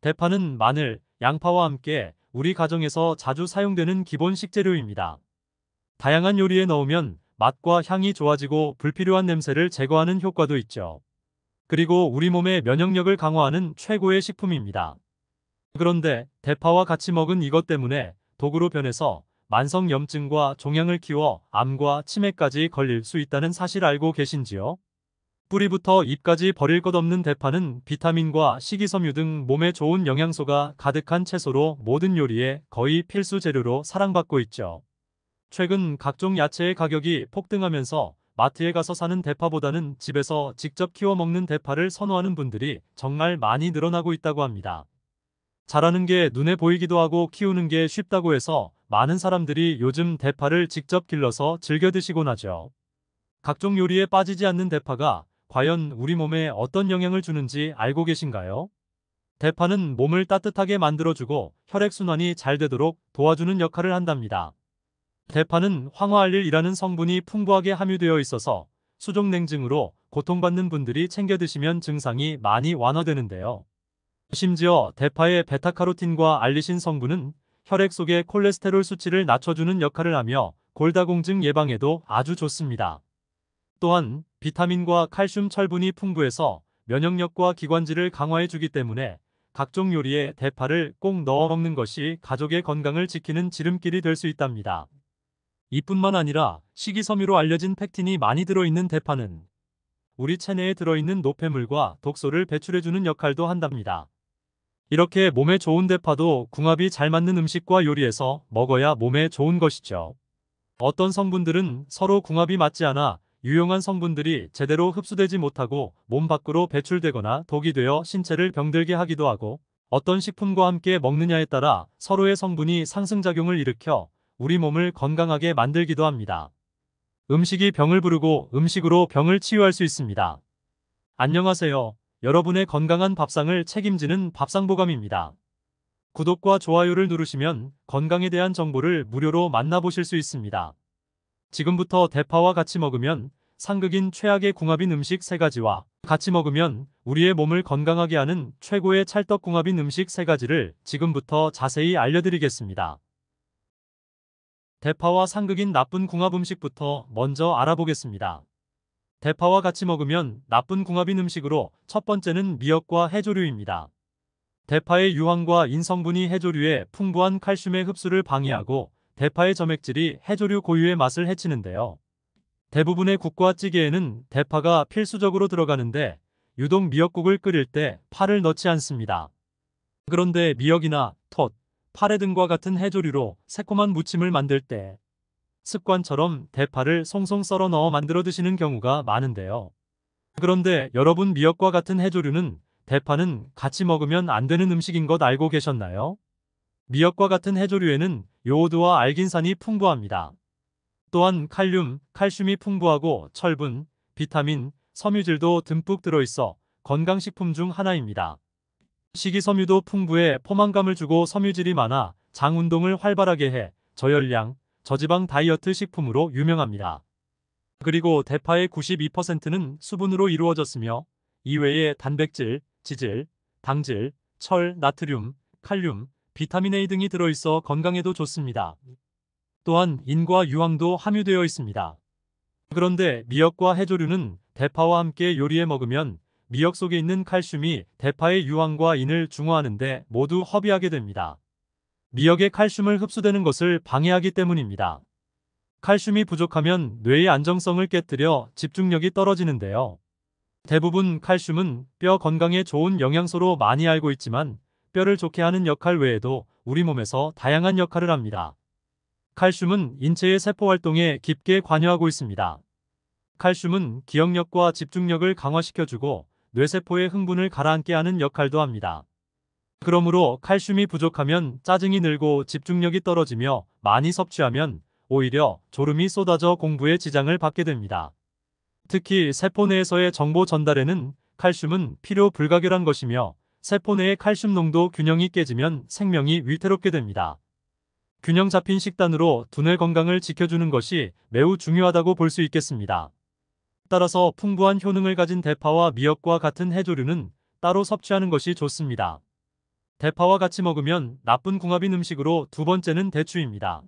대파는 마늘, 양파와 함께 우리 가정에서 자주 사용되는 기본 식재료입니다. 다양한 요리에 넣으면 맛과 향이 좋아지고 불필요한 냄새를 제거하는 효과도 있죠. 그리고 우리 몸의 면역력을 강화하는 최고의 식품입니다. 그런데 대파와 같이 먹은 이것 때문에 독으로 변해서 만성염증과 종양을 키워 암과 치매까지 걸릴 수 있다는 사실 알고 계신지요? 뿌리부터 잎까지 버릴 것 없는 대파는 비타민과 식이섬유 등 몸에 좋은 영양소가 가득한 채소로 모든 요리에 거의 필수 재료로 사랑받고 있죠. 최근 각종 야채의 가격이 폭등하면서 마트에 가서 사는 대파보다는 집에서 직접 키워 먹는 대파를 선호하는 분들이 정말 많이 늘어나고 있다고 합니다. 자라는 게 눈에 보이기도 하고 키우는 게 쉽다고 해서 많은 사람들이 요즘 대파를 직접 길러서 즐겨 드시곤 하죠. 각종 요리에 빠지지 않는 대파가 과연 우리 몸에 어떤 영향을 주는지 알고 계신가요? 대파는 몸을 따뜻하게 만들어주고 혈액순환이 잘 되도록 도와주는 역할을 한답니다. 대파는 황화알릴이라는 성분이 풍부하게 함유되어 있어서 수족냉증으로 고통받는 분들이 챙겨 드시면 증상이 많이 완화되는데요. 심지어 대파의 베타카로틴과 알리신 성분은 혈액 속의 콜레스테롤 수치를 낮춰주는 역할을 하며 골다공증 예방에도 아주 좋습니다. 또한 비타민과 칼슘 철분이 풍부해서 면역력과 기관지를 강화해주기 때문에 각종 요리에 대파를 꼭 넣어 먹는 것이 가족의 건강을 지키는 지름길이 될 수 있답니다. 이뿐만 아니라 식이섬유로 알려진 팩틴이 많이 들어있는 대파는 우리 체내에 들어있는 노폐물과 독소를 배출해주는 역할도 한답니다. 이렇게 몸에 좋은 대파도 궁합이 잘 맞는 음식과 요리에서 먹어야 몸에 좋은 것이죠. 어떤 성분들은 서로 궁합이 맞지 않아 유용한 성분들이 제대로 흡수되지 못하고 몸 밖으로 배출되거나 독이 되어 신체를 병들게 하기도 하고, 어떤 식품과 함께 먹느냐에 따라 서로의 성분이 상승작용을 일으켜 우리 몸을 건강하게 만들기도 합니다. 음식이 병을 부르고 음식으로 병을 치유할 수 있습니다. 안녕하세요. 여러분의 건강한 밥상을 책임지는 밥상보감입니다. 구독과 좋아요를 누르시면 건강에 대한 정보를 무료로 만나보실 수 있습니다. 지금부터 대파와 같이 먹으면 상극인 최악의 궁합인 음식 3가지와 같이 먹으면 우리의 몸을 건강하게 하는 최고의 찰떡궁합인 음식 3가지를 지금부터 자세히 알려드리겠습니다. 대파와 상극인 나쁜 궁합 음식부터 먼저 알아보겠습니다. 대파와 같이 먹으면 나쁜 궁합인 음식으로 첫 번째는 미역과 해조류입니다. 대파의 유황과 인성분이 해조류의 풍부한 칼슘의 흡수를 방해하고 대파의 점액질이 해조류 고유의 맛을 해치는데요. 대부분의 국과 찌개에는 대파가 필수적으로 들어가는데 유독 미역국을 끓일 때 파를 넣지 않습니다. 그런데 미역이나 톳, 파래 등과 같은 해조류로 새콤한 무침을 만들 때 습관처럼 대파를 송송 썰어 넣어 만들어 드시는 경우가 많은데요. 그런데 여러분, 미역과 같은 해조류는 대파는 같이 먹으면 안 되는 음식인 것 알고 계셨나요? 미역과 같은 해조류에는 요오드와 알긴산이 풍부합니다. 또한 칼륨, 칼슘이 풍부하고 철분, 비타민, 섬유질도 듬뿍 들어있어 건강식품 중 하나입니다. 식이섬유도 풍부해 포만감을 주고 섬유질이 많아 장 운동을 활발하게 해 저열량, 저지방 다이어트 식품으로 유명합니다. 그리고 대파의 92%는 수분으로 이루어졌으며 이외에 단백질, 지질, 당질, 철, 나트륨, 칼륨, 비타민 A 등이 들어있어 건강에도 좋습니다. 또한 인과 유황도 함유되어 있습니다. 그런데 미역과 해조류는 대파와 함께 요리해 먹으면 미역 속에 있는 칼슘이 대파의 유황과 인을 중화하는 데 모두 허비하게 됩니다. 미역의 칼슘을 흡수되는 것을 방해하기 때문입니다. 칼슘이 부족하면 뇌의 안정성을 깨뜨려 집중력이 떨어지는데요. 대부분 칼슘은 뼈 건강에 좋은 영양소로 많이 알고 있지만 뼈를 좋게 하는 역할 외에도 우리 몸에서 다양한 역할을 합니다. 칼슘은 인체의 세포 활동에 깊게 관여하고 있습니다. 칼슘은 기억력과 집중력을 강화시켜주고 뇌세포의 흥분을 가라앉게 하는 역할도 합니다. 그러므로 칼슘이 부족하면 짜증이 늘고 집중력이 떨어지며 많이 섭취하면 오히려 졸음이 쏟아져 공부에 지장을 받게 됩니다. 특히 세포 내에서의 정보 전달에는 칼슘은 필요 불가결한 것이며 세포 내의 칼슘 농도 균형이 깨지면 생명이 위태롭게 됩니다. 균형 잡힌 식단으로 두뇌 건강을 지켜주는 것이 매우 중요하다고 볼 수 있겠습니다. 따라서 풍부한 효능을 가진 대파와 미역과 같은 해조류는 따로 섭취하는 것이 좋습니다. 대파와 같이 먹으면 나쁜 궁합인 음식으로 두 번째는 대추입니다.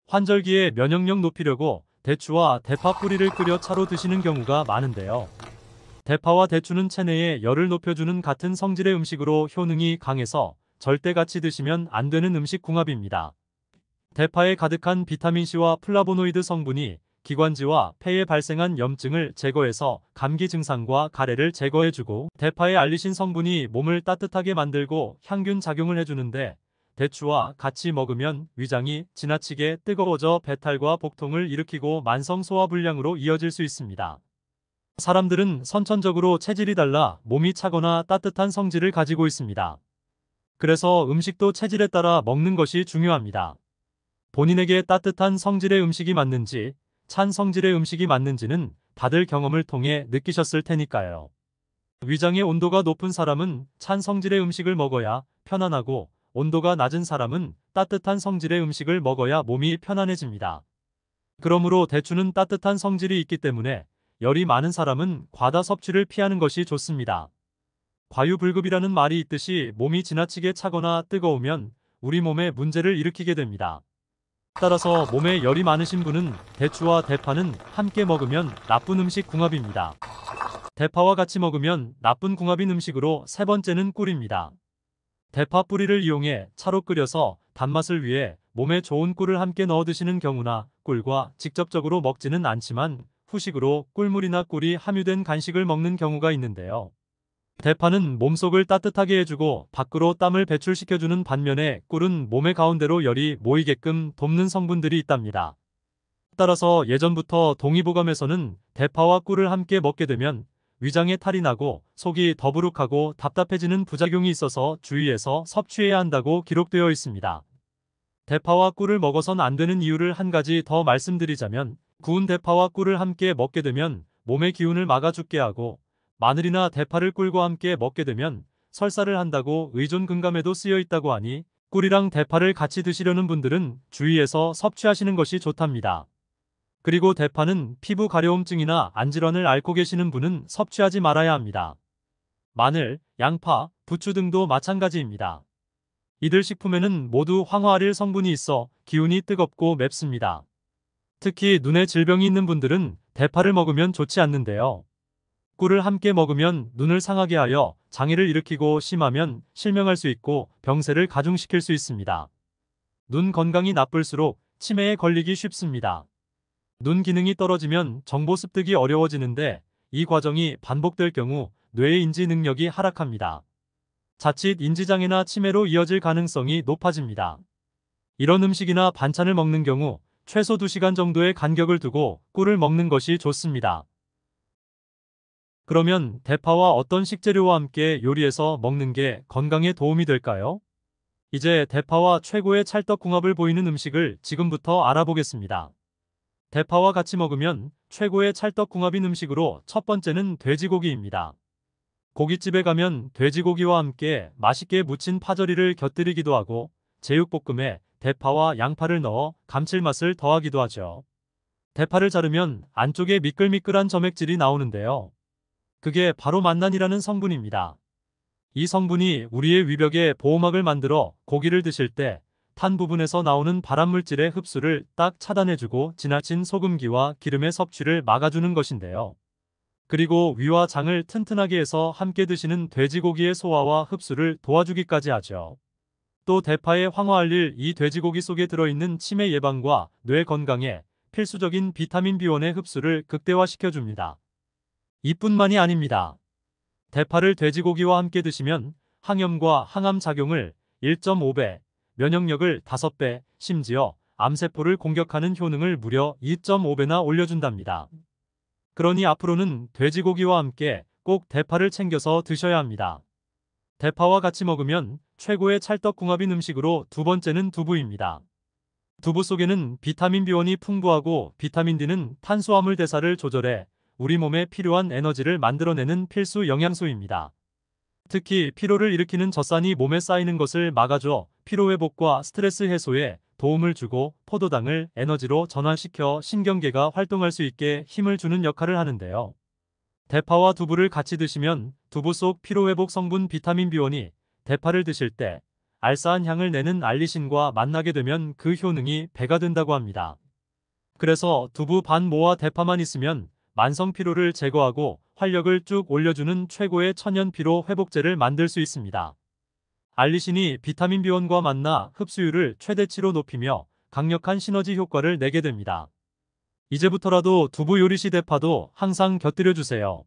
환절기에 면역력 높이려고 대추와 대파 뿌리를 끓여 차로 드시는 경우가 많은데요. 대파와 대추는 체내에 열을 높여주는 같은 성질의 음식으로 효능이 강해서 절대 같이 드시면 안 되는 음식 궁합입니다. 대파에 가득한 비타민C와 플라보노이드 성분이 기관지와 폐에 발생한 염증을 제거해서 감기 증상과 가래를 제거해주고, 대파의 알리신 성분이 몸을 따뜻하게 만들고 향균 작용을 해주는데, 대추와 같이 먹으면 위장이 지나치게 뜨거워져 배탈과 복통을 일으키고 만성 소화불량으로 이어질 수 있습니다. 사람들은 선천적으로 체질이 달라 몸이 차거나 따뜻한 성질을 가지고 있습니다. 그래서 음식도 체질에 따라 먹는 것이 중요합니다. 본인에게 따뜻한 성질의 음식이 맞는지, 찬 성질의 음식이 맞는지는 다들 경험을 통해 느끼셨을 테니까요. 위장의 온도가 높은 사람은 찬 성질의 음식을 먹어야 편안하고, 온도가 낮은 사람은 따뜻한 성질의 음식을 먹어야 몸이 편안해집니다. 그러므로 대추는 따뜻한 성질이 있기 때문에 열이 많은 사람은 과다 섭취를 피하는 것이 좋습니다. 과유불급이라는 말이 있듯이 몸이 지나치게 차거나 뜨거우면 우리 몸에 문제를 일으키게 됩니다. 따라서 몸에 열이 많으신 분은 대추와 대파는 함께 먹으면 나쁜 음식 궁합입니다. 대파와 같이 먹으면 나쁜 궁합인 음식으로 세 번째는 꿀입니다. 대파 뿌리를 이용해 차로 끓여서 단맛을 위해 몸에 좋은 꿀을 함께 넣어 드시는 경우나, 꿀과 직접적으로 먹지는 않지만 후식으로 꿀물이나 꿀이 함유된 간식을 먹는 경우가 있는데요. 대파는 몸속을 따뜻하게 해주고 밖으로 땀을 배출시켜주는 반면에 꿀은 몸의 가운데로 열이 모이게끔 돕는 성분들이 있답니다. 따라서 예전부터 동의보감에서는 대파와 꿀을 함께 먹게 되면 위장에 탈이 나고 속이 더부룩하고 답답해지는 부작용이 있어서 주의해서 섭취해야 한다고 기록되어 있습니다. 대파와 꿀을 먹어선 안 되는 이유를 한 가지 더 말씀드리자면, 구운 대파와 꿀을 함께 먹게 되면 몸의 기운을 막아 죽게 하고, 마늘이나 대파를 꿀과 함께 먹게 되면 설사를 한다고 의존 근감에도 쓰여 있다고 하니, 꿀이랑 대파를 같이 드시려는 분들은 주의해서 섭취하시는 것이 좋답니다. 그리고 대파는 피부 가려움증이나 안질환을 앓고 계시는 분은 섭취하지 말아야 합니다. 마늘, 양파, 부추 등도 마찬가지입니다. 이들 식품에는 모두 황화알일 성분이 있어 기운이 뜨겁고 맵습니다. 특히 눈에 질병이 있는 분들은 대파를 먹으면 좋지 않는데요. 꿀을 함께 먹으면 눈을 상하게 하여 장애를 일으키고 심하면 실명할 수 있고 병세를 가중시킬 수 있습니다. 눈 건강이 나쁠수록 치매에 걸리기 쉽습니다. 눈 기능이 떨어지면 정보 습득이 어려워지는데, 이 과정이 반복될 경우 뇌의 인지 능력이 하락합니다. 자칫 인지장애나 치매로 이어질 가능성이 높아집니다. 이런 음식이나 반찬을 먹는 경우 최소 2시간 정도의 간격을 두고 꿀을 먹는 것이 좋습니다. 그러면 대파와 어떤 식재료와 함께 요리해서 먹는 게 건강에 도움이 될까요? 이제 대파와 최고의 찰떡궁합을 보이는 음식을 지금부터 알아보겠습니다. 대파와 같이 먹으면 최고의 찰떡궁합인 음식으로 첫 번째는 돼지고기입니다. 고깃집에 가면 돼지고기와 함께 맛있게 무친 파절이를 곁들이기도 하고, 제육볶음에 대파와 양파를 넣어 감칠맛을 더하기도 하죠. 대파를 자르면 안쪽에 미끌미끌한 점액질이 나오는데요. 그게 바로 만난이라는 성분입니다. 이 성분이 우리의 위벽에 보호막을 만들어 고기를 드실 때 탄 부분에서 나오는 발암물질의 흡수를 딱 차단해주고 지나친 소금기와 기름의 섭취를 막아주는 것인데요. 그리고 위와 장을 튼튼하게 해서 함께 드시는 돼지고기의 소화와 흡수를 도와주기까지 하죠. 또 대파의 황화알릴 이 돼지고기 속에 들어있는 치매 예방과 뇌 건강에 필수적인 비타민 B1의 흡수를 극대화시켜줍니다. 이뿐만이 아닙니다. 대파를 돼지고기와 함께 드시면 항염과 항암 작용을 1.5배, 면역력을 5배, 심지어 암세포를 공격하는 효능을 무려 2.5배나 올려준답니다. 그러니 앞으로는 돼지고기와 함께 꼭 대파를 챙겨서 드셔야 합니다. 대파와 같이 먹으면 최고의 찰떡궁합인 음식으로 두 번째는 두부입니다. 두부 속에는 비타민 B1이 풍부하고 비타민 D는 탄수화물 대사를 조절해 우리 몸에 필요한 에너지를 만들어내는 필수 영양소입니다. 특히 피로를 일으키는 젖산이 몸에 쌓이는 것을 막아줘 피로회복과 스트레스 해소에 도움을 주고, 포도당을 에너지로 전환시켜 신경계가 활동할 수 있게 힘을 주는 역할을 하는데요. 대파와 두부를 같이 드시면 두부 속 피로회복 성분 비타민 B1이 대파를 드실 때 알싸한 향을 내는 알리신과 만나게 되면 그 효능이 배가 된다고 합니다. 그래서 두부 반 모와 대파만 있으면 만성 피로를 제거하고 활력을 쭉 올려주는 최고의 천연 피로 회복제를 만들 수 있습니다. 알리신이 비타민 B1과 만나 흡수율을 최대치로 높이며 강력한 시너지 효과를 내게 됩니다. 이제부터라도 두부 요리 시 대파도 항상 곁들여 주세요.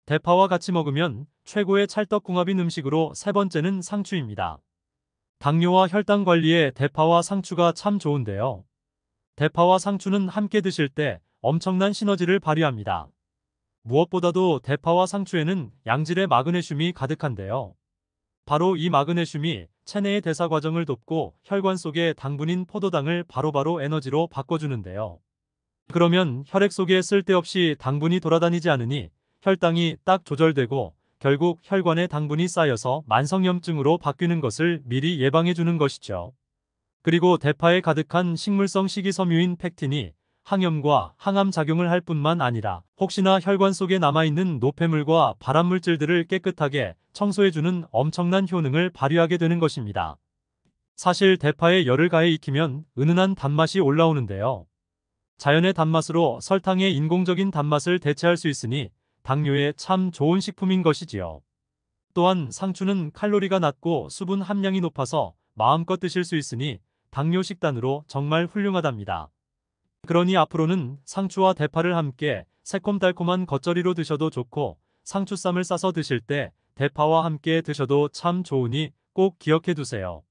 대파와 같이 먹으면 최고의 찰떡궁합인 음식으로 세 번째는 상추입니다. 당뇨와 혈당 관리에 대파와 상추가 참 좋은데요. 대파와 상추는 함께 드실 때 엄청난 시너지를 발휘합니다. 무엇보다도 대파와 상추에는 양질의 마그네슘이 가득한데요. 바로 이 마그네슘이 체내의 대사 과정을 돕고 혈관 속의 당분인 포도당을 바로바로 에너지로 바꿔주는데요. 그러면 혈액 속에 쓸데없이 당분이 돌아다니지 않으니 혈당이 딱 조절되고 결국 혈관에 당분이 쌓여서 만성염증으로 바뀌는 것을 미리 예방해주는 것이죠. 그리고 대파에 가득한 식물성 식이섬유인 팩틴이 항염과 항암 작용을 할 뿐만 아니라 혹시나 혈관 속에 남아있는 노폐물과 발암물질들을 깨끗하게 청소해주는 엄청난 효능을 발휘하게 되는 것입니다. 사실 대파에 열을 가해 익히면 은은한 단맛이 올라오는데요. 자연의 단맛으로 설탕의 인공적인 단맛을 대체할 수 있으니 당뇨에 참 좋은 식품인 것이지요. 또한 상추는 칼로리가 낮고 수분 함량이 높아서 마음껏 드실 수 있으니 당뇨 식단으로 정말 훌륭하답니다. 그러니 앞으로는 상추와 대파를 함께 새콤달콤한 겉절이로 드셔도 좋고 상추쌈을 싸서 드실 때 대파와 함께 드셔도 참 좋으니 꼭 기억해 두세요.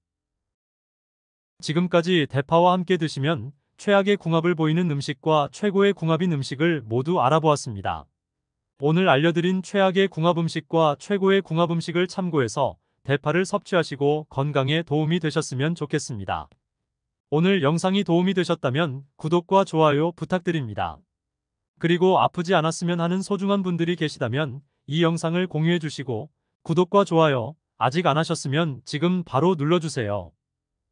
지금까지 대파와 함께 드시면 최악의 궁합을 보이는 음식과 최고의 궁합인 음식을 모두 알아보았습니다. 오늘 알려드린 최악의 궁합 음식과 최고의 궁합 음식을 참고해서 대파를 섭취하시고 건강에 도움이 되셨으면 좋겠습니다. 오늘 영상이 도움이 되셨다면 구독과 좋아요 부탁드립니다. 그리고 아프지 않았으면 하는 소중한 분들이 계시다면 이 영상을 공유해 주시고 구독과 좋아요 아직 안 하셨으면 지금 바로 눌러주세요.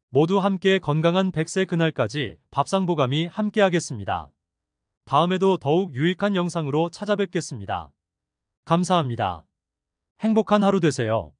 모두 함께 건강한 100세 그날까지 밥상보감이 함께하겠습니다. 다음에도 더욱 유익한 영상으로 찾아뵙겠습니다. 감사합니다. 행복한 하루 되세요.